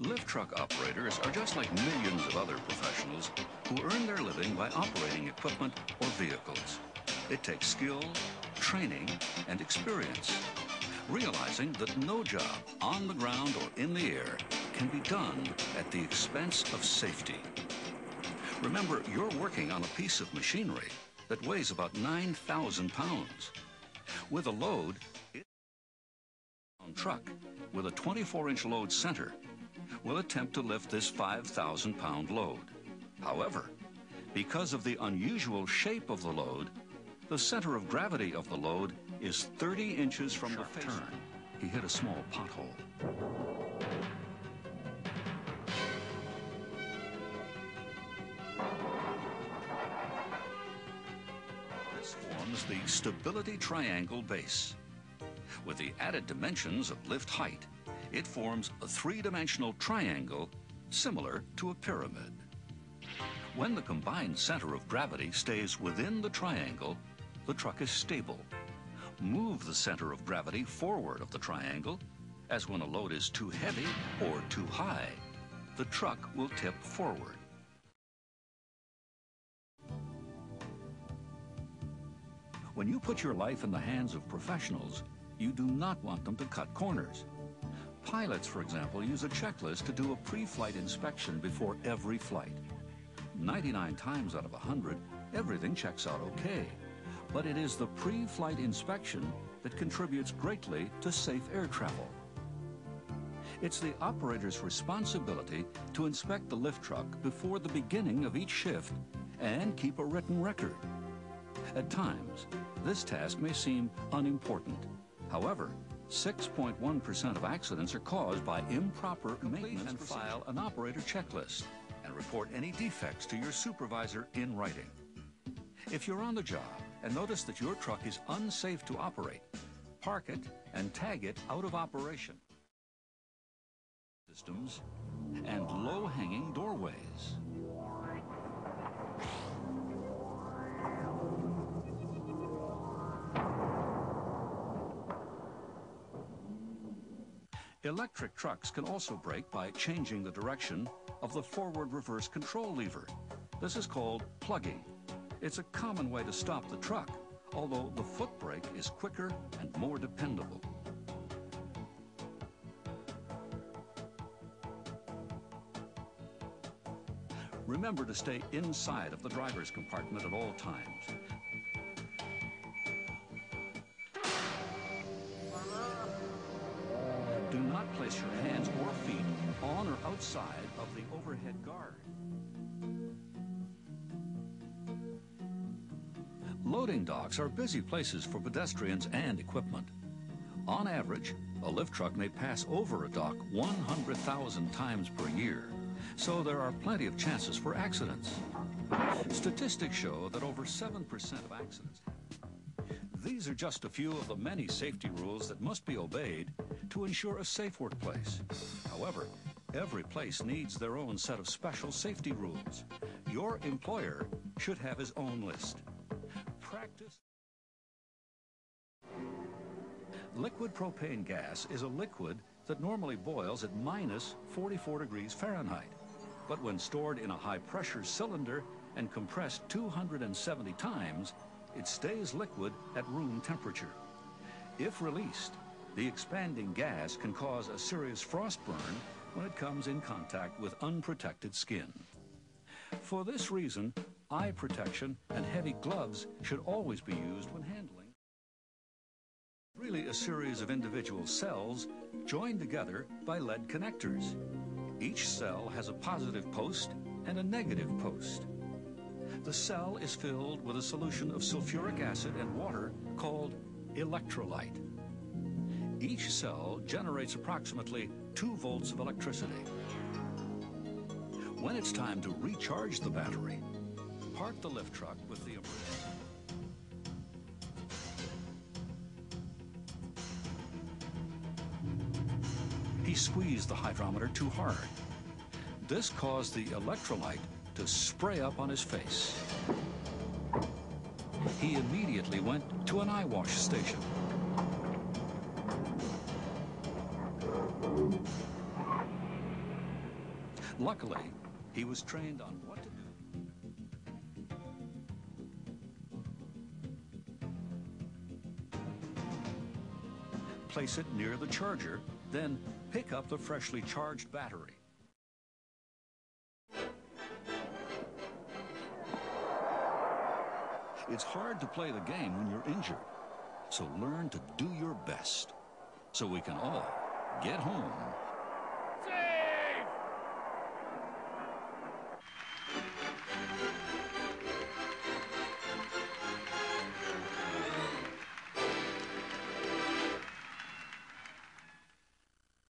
Lift truck operators are just like millions of other professionals who earn their living by operating equipment or vehicles. It takes skill, training, and experience, realizing that no job on the ground or in the air can be done at the expense of safety. Remember, you're working on a piece of machinery that weighs about 9,000 pounds. With a load, it's a truck with a 24-inch load center will attempt to lift this 5,000-pound load. However, because of the unusual shape of the load, the center of gravity of the load is 30 inches from the face. Turn. He hit a small pothole. This forms the stability triangle base. With the added dimensions of lift height, it forms a three-dimensional triangle similar to a pyramid. When the combined center of gravity stays within the triangle, the truck is stable. Move the center of gravity forward of the triangle, as when a load is too heavy or too high, the truck will tip forward. When you put your life in the hands of professionals, you do not want them to cut corners. Pilots, for example, use a checklist to do a pre-flight inspection before every flight. 99 times out of 100, everything checks out okay. But it is the pre-flight inspection that contributes greatly to safe air travel. It's the operator's responsibility to inspect the lift truck before the beginning of each shift and keep a written record. At times, this task may seem unimportant. However, 6.1% of accidents are caused by improper maintenance. And file an operator checklist and report any defects to your supervisor in writing. If you're on the job and notice that your truck is unsafe to operate, park it and tag it out of operation. Systems and low-hanging doorways. Electric trucks can also brake by changing the direction of the forward-reverse control lever. This is called plugging. It's a common way to stop the truck, although the foot brake is quicker and more dependable. Remember to stay inside of the driver's compartment at all times. Do not place your hands or feet on or outside of the overhead guard. Loading docks are busy places for pedestrians and equipment. On average, a lift truck may pass over a dock 100,000 times per year, so there are plenty of chances for accidents. Statistics show that over 7% of accidents happen. These are just a few of the many safety rules that must be obeyed to ensure a safe workplace. However, every place needs their own set of special safety rules. Your employer should have his own list. Practice. Liquid propane gas is a liquid that normally boils at minus 44 degrees Fahrenheit. But when stored in a high-pressure cylinder and compressed 270 times, it stays liquid at room temperature. If released, the expanding gas can cause a serious frost burn when it comes in contact with unprotected skin. For this reason, eye protection and heavy gloves should always be used when handling. Really a series of individual cells joined together by lead connectors. Each cell has a positive post and a negative post. The cell is filled with a solution of sulfuric acid and water called electrolyte. Each cell generates approximately 2 volts of electricity. When it's time to recharge the battery, park the lift truck with the He squeezed the hydrometer too hard. This caused the electrolyte to spray up on his face. He immediately went to an eye wash station. Luckily, he was trained on what to do. Place it near the charger, then pick up the freshly charged battery. It's hard to play the game when you're injured, so learn to do your best so we can all get home